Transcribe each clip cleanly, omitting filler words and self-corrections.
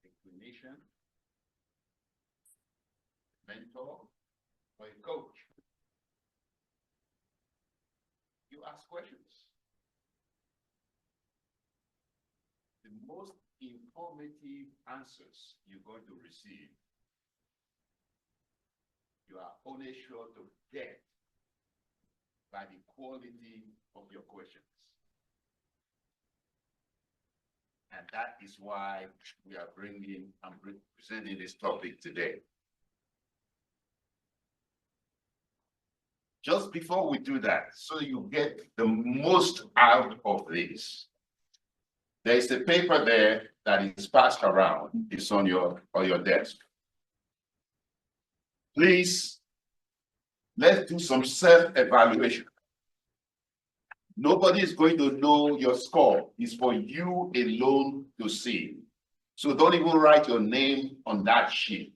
Inclination, mentor, or a coach. You ask questions. The most informative answers you're going to receive, you are only sure to get by the quality of your questions. And that is why we are presenting this topic today. Just before we do that, so you get the most out of this, there is a paper there that is passed around. It's on your desk. Please, let's do some self-evaluation. Nobody is going to know your score. It's for you alone to see. So don't even write your name on that sheet,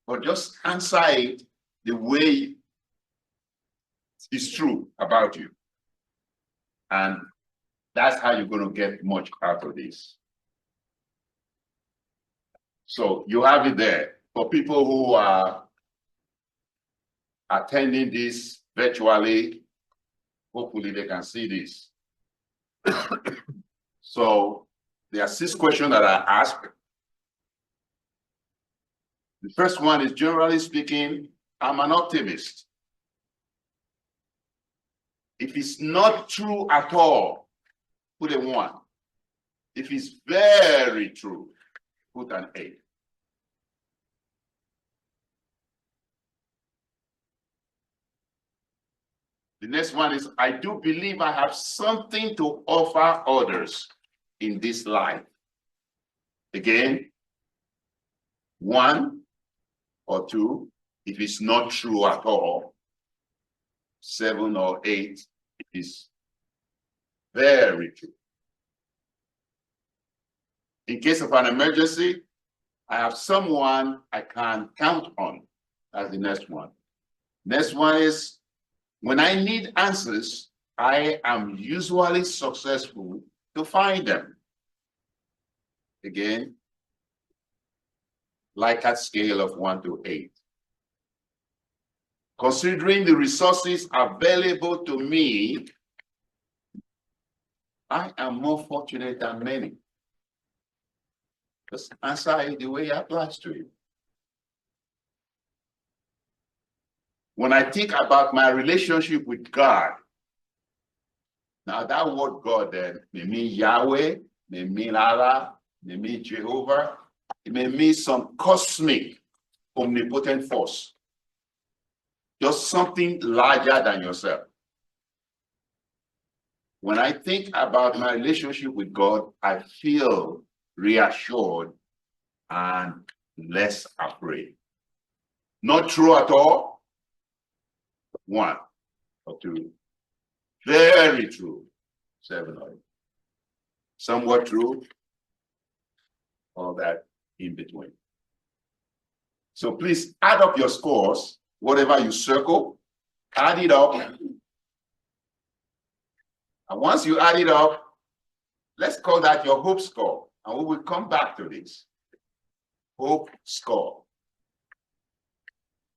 but just answer it the way it's true about you. And that's how you're going to get much out of this. So you have it there. For people who are attending this virtually, hopefully they can see this. So there are 6 questions that I ask. The first one is, generally speaking, I'm an optimist. If it's not true at all, put a 1. If it's very true, put an 8. The next one is, I do believe I have something to offer others in this life. Again, 1 or 2. If it's not true at all, 7 or 8 is very true. In case of an emergency, I have someone I can count on. That's the next one. Next one is, when I need answers, I am usually successful to find them. Again, like a scale of 1 to 8. Considering the resources available to me, I am more fortunate than many. Just answer it the way it applies to you. When I think about my relationship with God, now that word God then may mean Yahweh, may mean Allah, may mean Jehovah, it may mean some cosmic, omnipotent force. Just something larger than yourself. When I think about my relationship with God, I feel reassured and less afraid. Not true at all. 1 or 2. Very true. 7 or 8. Somewhat true. All that in between. So please add up your scores. Whatever you circle, add it up. And once you add it up, let's call that your hope score. And we will come back to this. Hope score.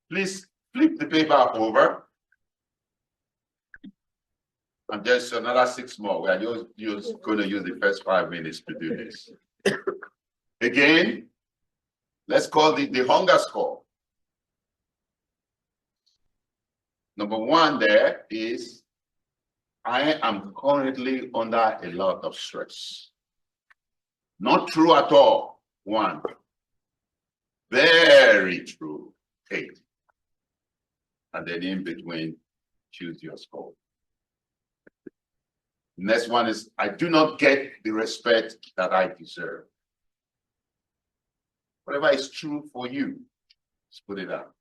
Please flip the paper over. And there's another 6 more. We are just going to use the first 5 minutes to do this. Again, let's call it the hunger score. Number 1 there is, I am currently under a lot of stress. Not true at all. 1. Very true. 8. And then in between, choose your score. Next one is, I do not get the respect that I deserve. Whatever is true for you, just put it out.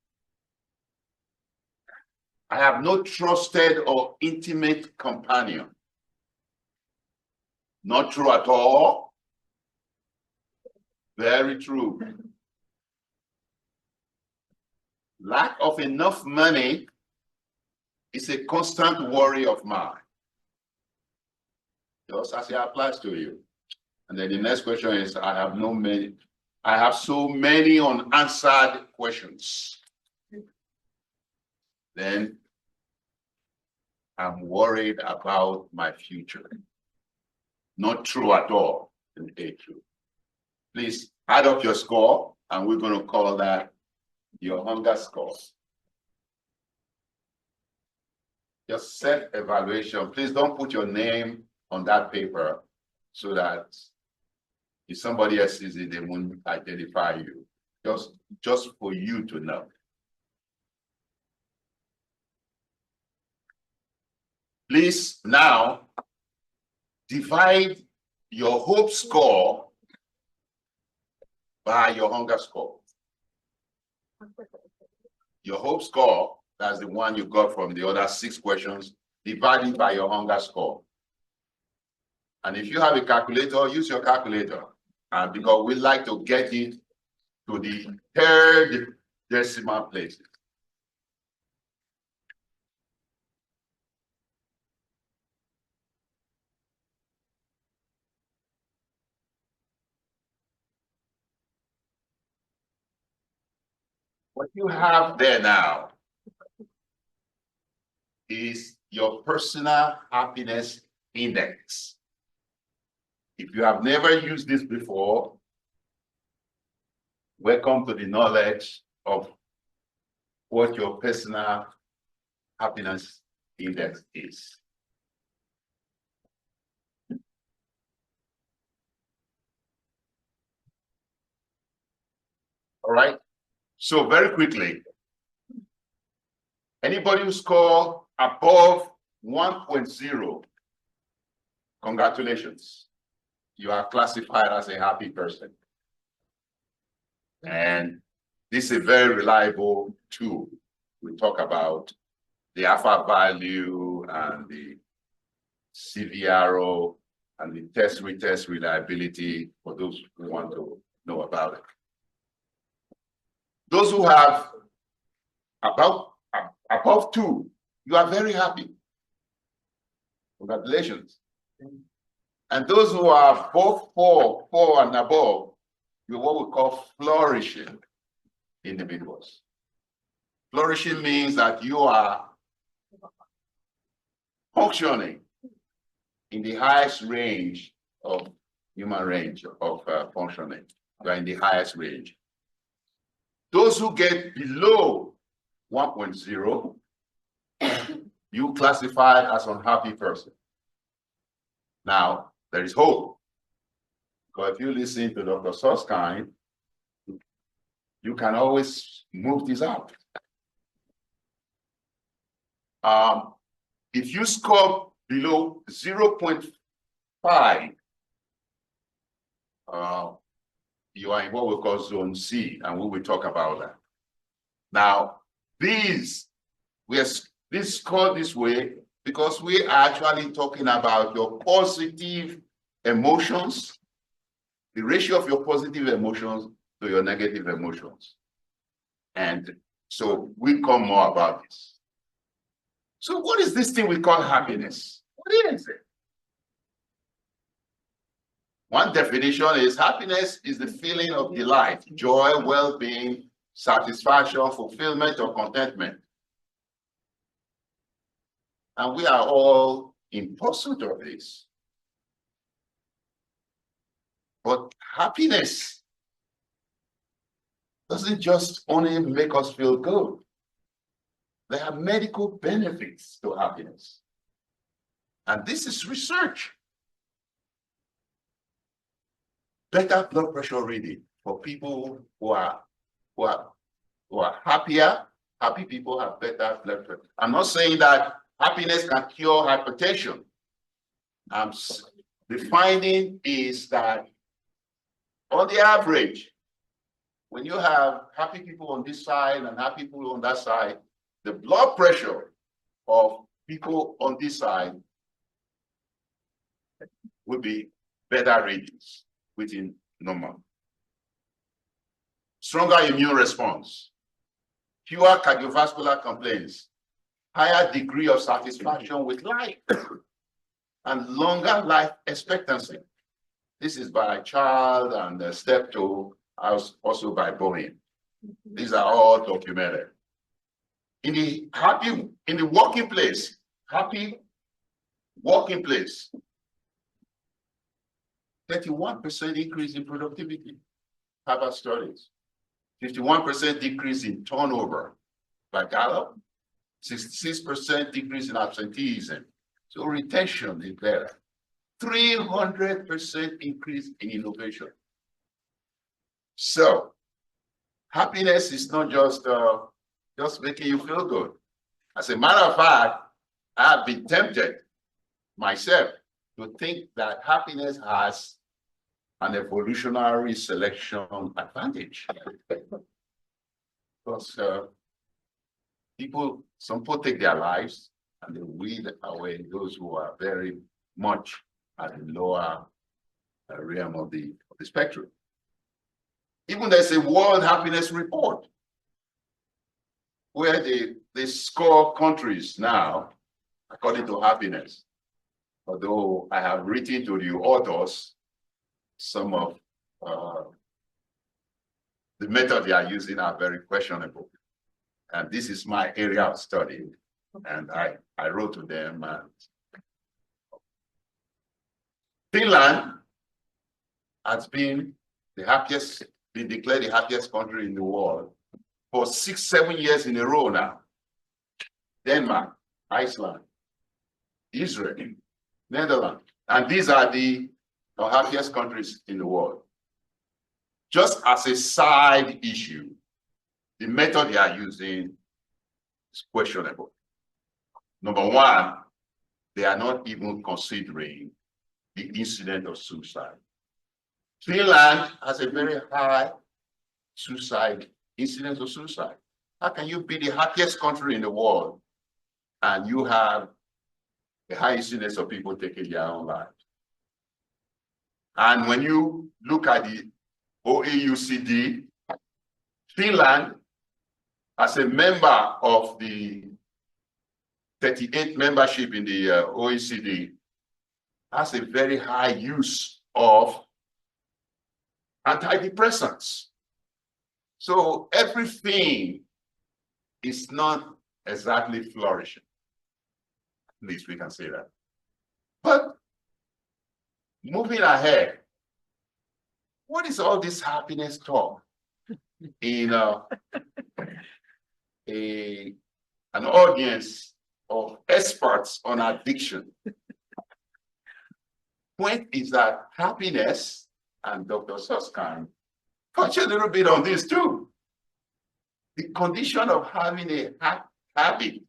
I have no trusted or intimate companion. Not true at all. Very true. Lack of enough money is a constant worry of mine. just as it applies to you. And then the next question is, I have so many unanswered questions. Then I'm worried about my future. Not true at all in A2. Please add up your score, and we're going to call that your hunger score. Just set evaluation. Please don't put your name on that paper so that if somebody else sees it, they won't identify you. Just for you to know. Please now divide your hope score by your hunger score. Your hope score, that's the one you got from the other 6 questions, divided by your hunger score. And if you have a calculator, use your calculator. Because we like to get it to the 3rd decimal place. What you have there now is your personal happiness index. If you have never used this before, welcome to the knowledge of what your personal happiness index is. All right. So very quickly, anybody who scored above 1.0, congratulations. You are classified as a happy person. And this is a very reliable tool. We talk about the alpha value and the CVRO and the test-retest reliability for those who want to know about it. Those who have above 2, you are very happy. Congratulations. And those who are above 4 and above, you're what we call flourishing individuals. Flourishing means that you are functioning in the highest range of human range of functioning. You are in the highest range. Those who get below 1.0, you classify as unhappy person. Now, there is hope. Because if you listen to Dr. Soskine, you can always move this out. If you score below 0.5, you are in what we call zone C, and we will talk about that. Now, this scored this way because we are actually talking about your positive emotions, the ratio of your positive emotions to your negative emotions. And so we'll come more about this. So what is this thing we call happiness? What is it? One definition is happiness is the feeling of delight, joy, well-being, satisfaction, fulfillment, or contentment. And we are all in pursuit of this. But happiness doesn't just only make us feel good. There are medical benefits to happiness. And this is research. Better blood pressure reading for people who are happier. Happy people have better blood pressure. I'm not saying that happiness can cure hypertension. The finding is that on the average, when you have happy people on this side and happy people on that side, the blood pressure of people on this side would be better readings within normal. Stronger immune response, fewer cardiovascular complaints, higher degree of satisfaction with life. and longer life expectancy. This is by Child and Steptoe, also by Boeing. These are all documented. In the working place, happy working place, 31% increase in productivity, Harvard studies. 51% decrease in turnover by Gallup, 66% decrease in absenteeism. So retention is better. 300% increase in innovation. So happiness is not just making you feel good. As a matter of fact, I've been tempted myself to think that happiness has an evolutionary selection advantage. Because some people take their lives and they weed away those who are very much at the lower realm of the spectrum. Even there's a World Happiness Report where they score countries now according to happiness. Although I have written to the authors some of the method they are using are very questionable. And this is my area of study. And I wrote to them. And Finland has been declared the happiest country in the world for 6-7 years in a row now. Denmark, Iceland, Israel, Netherlands, and these are the happiest countries in the world. Just as a side issue, the method they are using is questionable. Number one, they are not even considering the incident of suicide. Finland has a very high incidence of suicide. How can you be the happiest country in the world and you have a high incidence of people taking their own lives? And when you look at the OAUCD, Finland, as a member of the 38 membership in the OECD, has a very high use of antidepressants. So everything is not exactly flourishing. At least we can say that. But moving ahead, what is all this happiness talk in an audience of experts on addiction? Point is that happiness, and Dr. Susskind touched a little bit on this too. The condition of having a habit,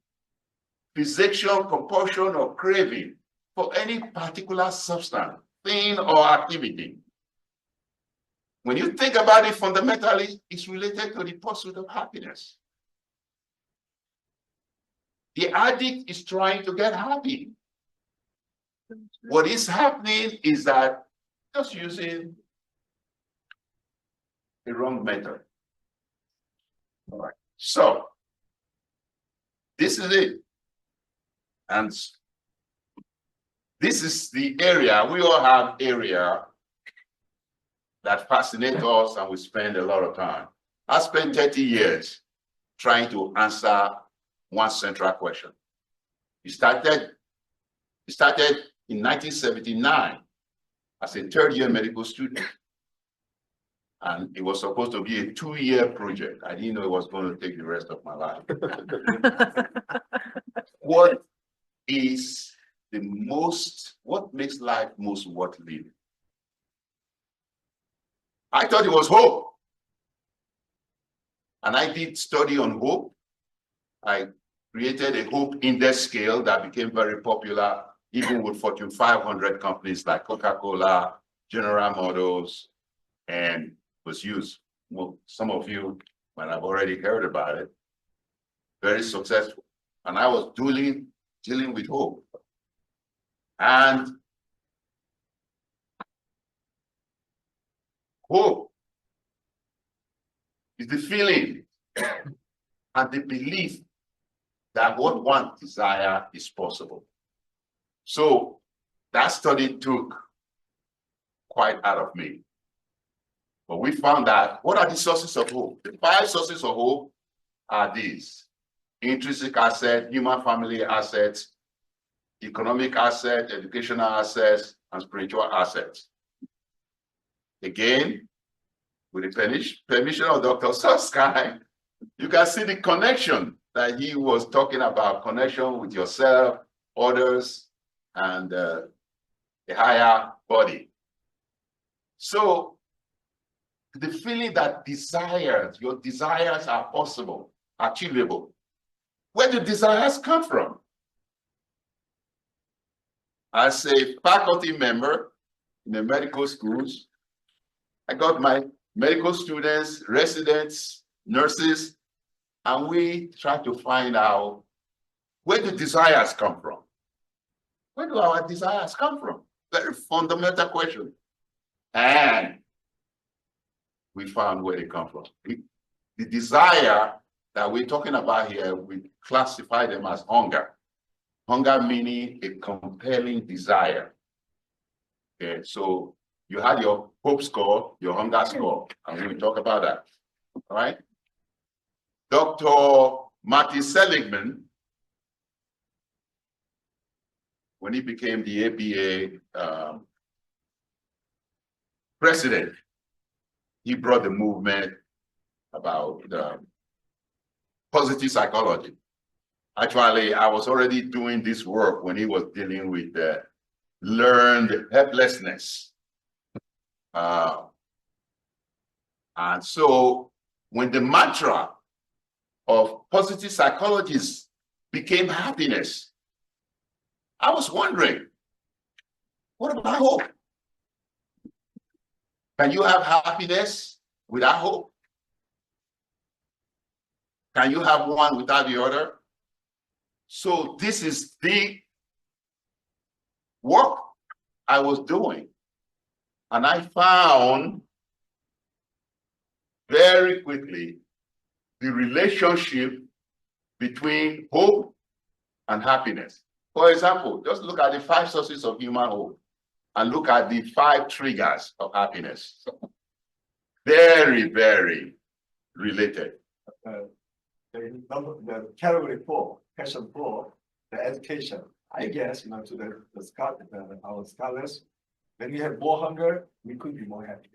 fixation, compulsion, or craving for any particular substance, thing, or activity. When you think about it fundamentally, it's related to the pursuit of happiness. The addict is trying to get happy. What is happening is that just using the wrong method. All right. So this is it. And this is the area, we all have area that fascinate us and we spend a lot of time. I spent 30 years trying to answer one central question. It started in 1979 as a third-year medical student. And it was supposed to be a 2-year project. I didn't know it was going to take the rest of my life. What makes life most worth living? I thought it was hope. And I did study on hope. I created a hope index scale that became very popular, even with Fortune 500 companies like Coca-Cola, General Motors, and was used. Well, some of you might have already heard about it. Very successful. And I was dealing with hope. And hope is the feeling and the belief that what one desires is possible. So That study took quite out of me. But we found that what are the sources of hope? The 5 sources of hope are these: intrinsic asset, human family assets, economic asset, educational assets, and spiritual assets. Again, with the permission of Dr. Soskai, you can see the connection that he was talking about, connection with yourself, others, and the higher body. So the feeling that desires, your desires are possible, achievable. Where do desires come from? As a faculty member in the medical schools, I got my medical students, residents, nurses, and we try to find out, where do desires come from? Where do our desires come from? Very fundamental question. And we found where they come from. The desire that we're talking about here, we classify them as hunger. Hunger meaning a compelling desire. Okay, so you had your hope score, your hunger score, and we'll talk about that. All right. Dr. Martin Seligman, when he became the ABA president, he brought the movement about positive psychology. Actually, I was already doing this work when he was dealing with learned helplessness. And so when the mantra of positive psychologists became happiness, I was wondering, what about hope? Can you have happiness without hope? Can you have one without the other? So this is the work I was doing. And I found very quickly the relationship between hope and happiness. For example, just look at the 5 sources of human hope and look at the 5 triggers of happiness. Very, very related. The category 4, question 4, the education. I guess, to our scholars, when we have more hunger, we could be more happy.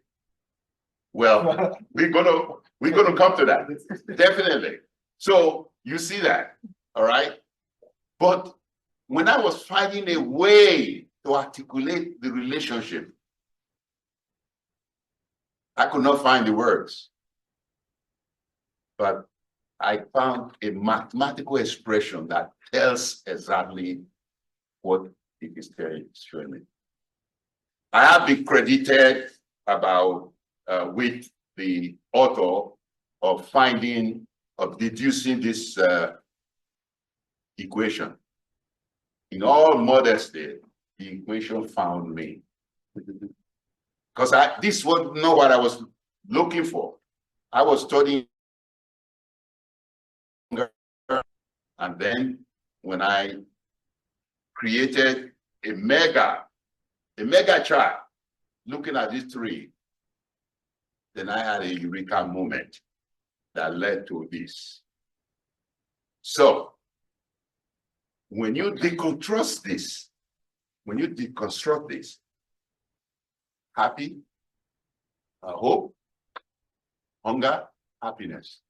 Well, we're gonna come to that. Definitely. So you see that, all right? But when I was finding a way to articulate the relationship, I could not find the words. But I found a mathematical expression that tells exactly what it is showing me. I have been credited with the author of deducing this equation. In all modesty, the equation found me. Because this was not what I was looking for. I was studying, and then when I created a mega chart looking at these 3, then I had a eureka moment that led to this. So when you deconstruct this, happy, hope, hunger, happiness.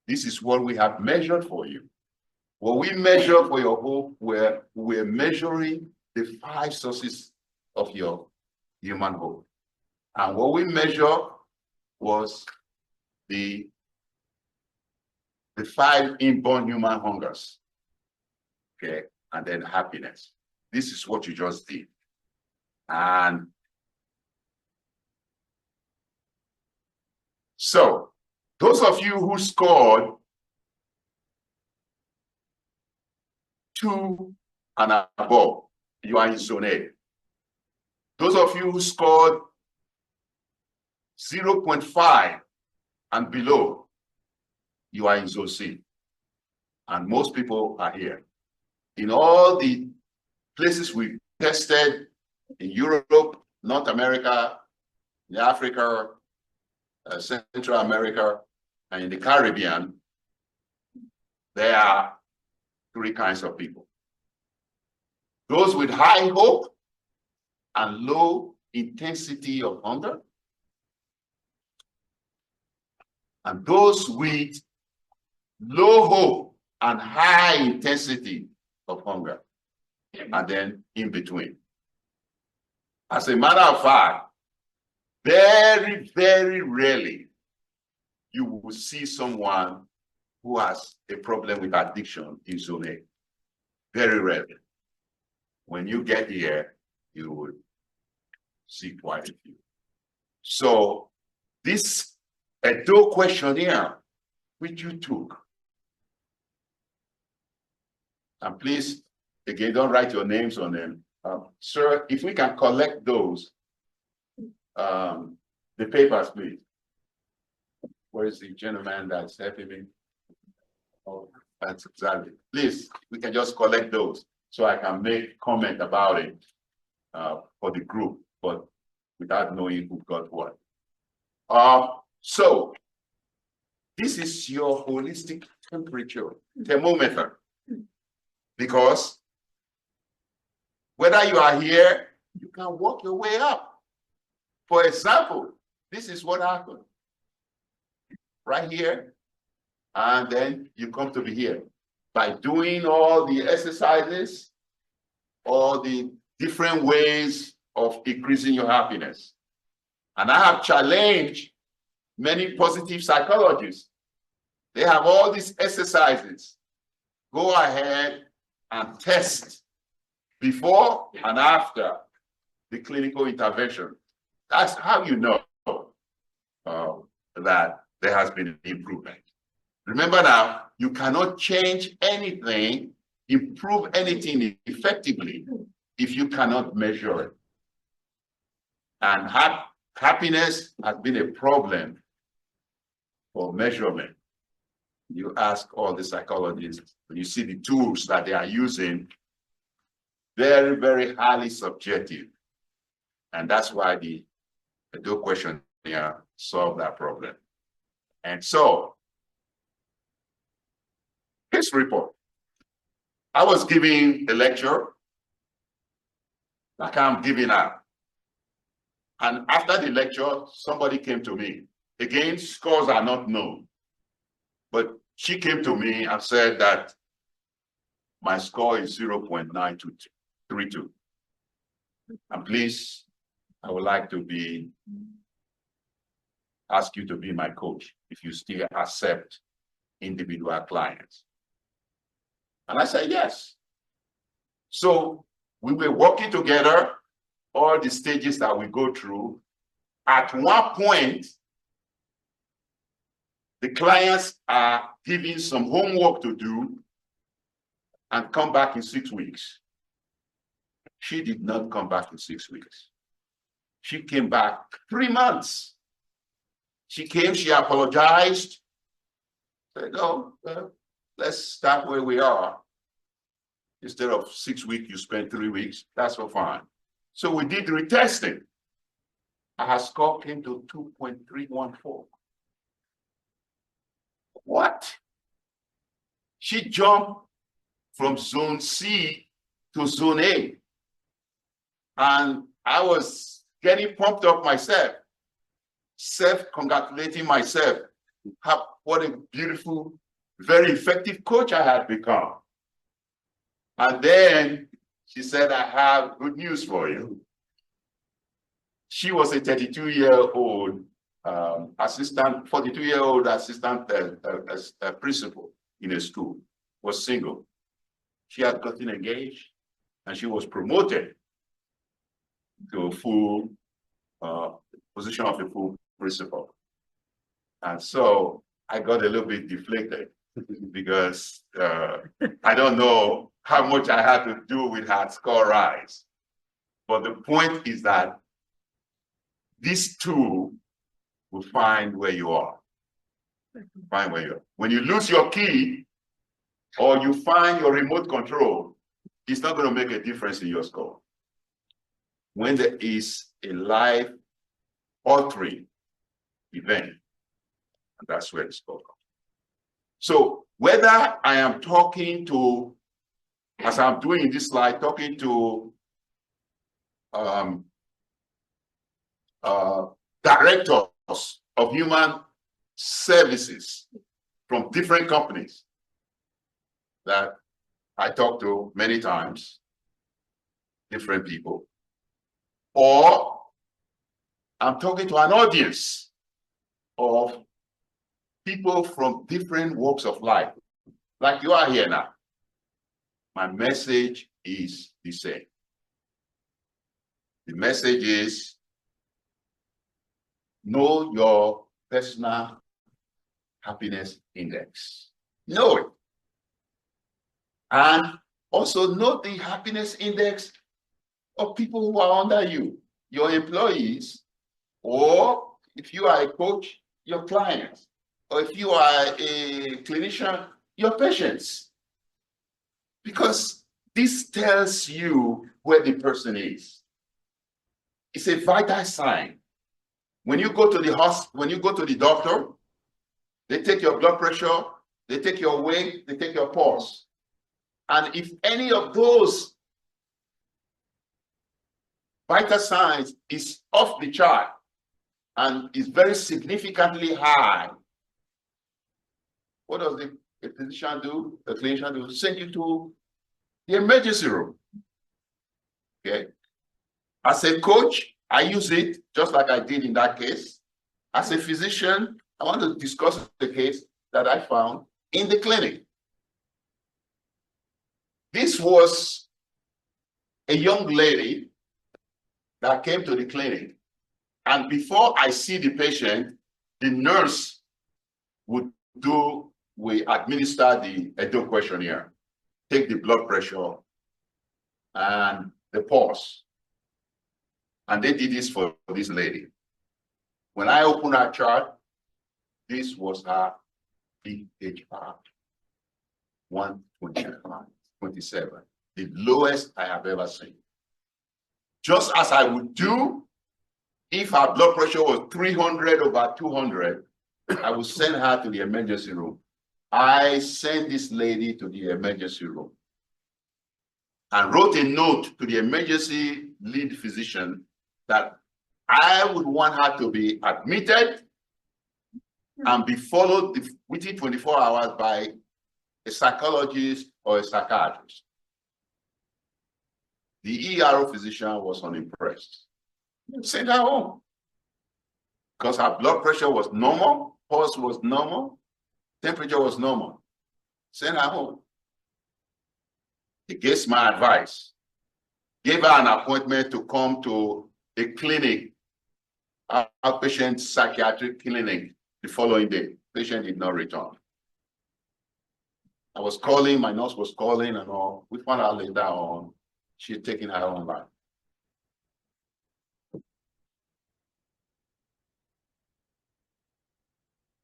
This is what we have measured for you. What we measure for your hope, we're measuring the 5 sources of your human hope. And what we measure was the 5 inborn human hungers. Okay, and then happiness. This is what you just did. And so, those of you who scored 2 and above, you are in zone A. Those of you who scored 0.5 and below, you are in zone C. And most people are here. In all the places we tested In Europe, North America, in Africa, Central America, and in the Caribbean, there are three kinds of people. Those with high hope and low intensity of hunger, and those with low hope and high intensity of hunger, and then in between. As a matter of fact, very, very rarely you will see someone who has a problem with addiction in zone A. Very rarely. When you get here, you will see quite a few. So this Edo questionnaire, which you took, and please, again, don't write your names on them. Sir, if we can collect those, the papers, please. Where is the gentleman that's helping me? Oh, that's exactly. Please, we can just collect those so I can make comment about it for the group, but without knowing who got what. So this is your holistic temperature thermometer, because whether you are here, you can work your way up. For example, this is what happened right here, and then you come to be here by doing all the exercises, all the different ways of increasing your happiness. And I have challenged many positive psychologists. They have all these exercises. Go ahead and test before and after the clinical intervention. That's how you know that there has been an improvement. Remember now, you cannot change anything, improve anything effectively if you cannot measure it. And happiness has been a problem for measurement. You ask all the psychologists, when you see the tools that they are using, very, very highly subjective. And that's why the Edo questionnaire solved that problem. And so, his report. I was giving a lecture like I'm giving now. And after the lecture, somebody came to me. Again, scores are not known. But she came to me and said that my score is 0.932. And please, I would like to ask you to be my coach if you still accept individual clients. And I said, yes. So we were working together, all the stages that we go through. At one point, the clients are given some homework to do and come back in 6 weeks. She did not come back in 6 weeks. She came back 3 months. She came, she apologized, said, oh, well, let's start where we are. Instead of 6 weeks, you spend 3 weeks. That's so fine. So we did retesting. Her score came to 2.314. What? She jumped from zone C to zone A. And I was getting pumped up myself, self-congratulating myself. What a beautiful, very effective coach I had become. And then she said, I have good news for you. She was a 32-year-old assistant, 42-year-old assistant principal in a school, was single. She had gotten engaged and she was promoted to a full position of a full principal. And so I got a little bit deflated because I don't know how much I had to do with her score rise. But the point is that this tool will find where you are. Find where you are. When you lose your key or you find your remote control, it's not going to make a difference in your score. when there is a life-altering event. And that's where it's called. So whether I am talking to, as I'm doing in this slide, talking to directors of human services from different companies that I talk to many times, different people, or I'm talking to an audience of people from different walks of life, like you are here now. My message is the same. The message is know your personal happiness index. Know it. And also know the happiness index of people who are under you, your employees, or if you are a coach, your clients, or if you are a clinician, your patients. Because this tells you where the person is. It's a vital sign. When you go to the hospital, when you go to the doctor, they take your blood pressure, they take your weight, they take your pulse. And if any of those vital signs is off the chart and is very significantly high, what does the physician do? The clinician do? Send you to the emergency room. Okay. As a coach, I use it just like I did in that case. As a physician, I want to discuss the case that I found in the clinic. This was a young lady that came to the clinic, and before I see the patient, the nurse would administer the EDO questionnaire, take the blood pressure and the pulse. And they did this for this lady. When I opened her chart, this was her PHR 127, the lowest I have ever seen. Just as I would do if her blood pressure was 300/200, I would send her to the emergency room. I sent this lady to the emergency room and wrote a note to the emergency lead physician that I would want her to be admitted and be followed within 24 hours by a psychologist or a psychiatrist. The ERO physician was unimpressed. Sent her home because her blood pressure was normal, pulse was normal, temperature was normal. Sent her home. Against my advice, gave her an appointment to come to a clinic, outpatient psychiatric clinic, the following day. Patient did not return. I was calling, my nurse was calling and all. We found out later on she had taken her own life.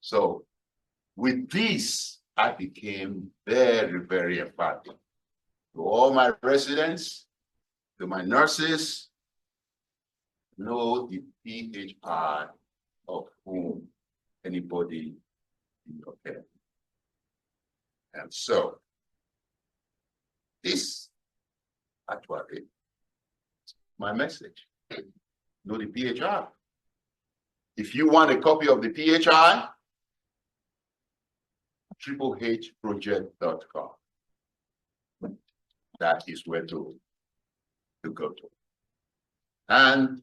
So with this, I became very, very emphatic to all my residents, to my nurses, know the PHR of whom anybody in your care. And so this actually is my message. Know the PHR. If you want a copy of the PHR, HHproject.com. That is where to go to. And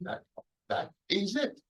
that is it.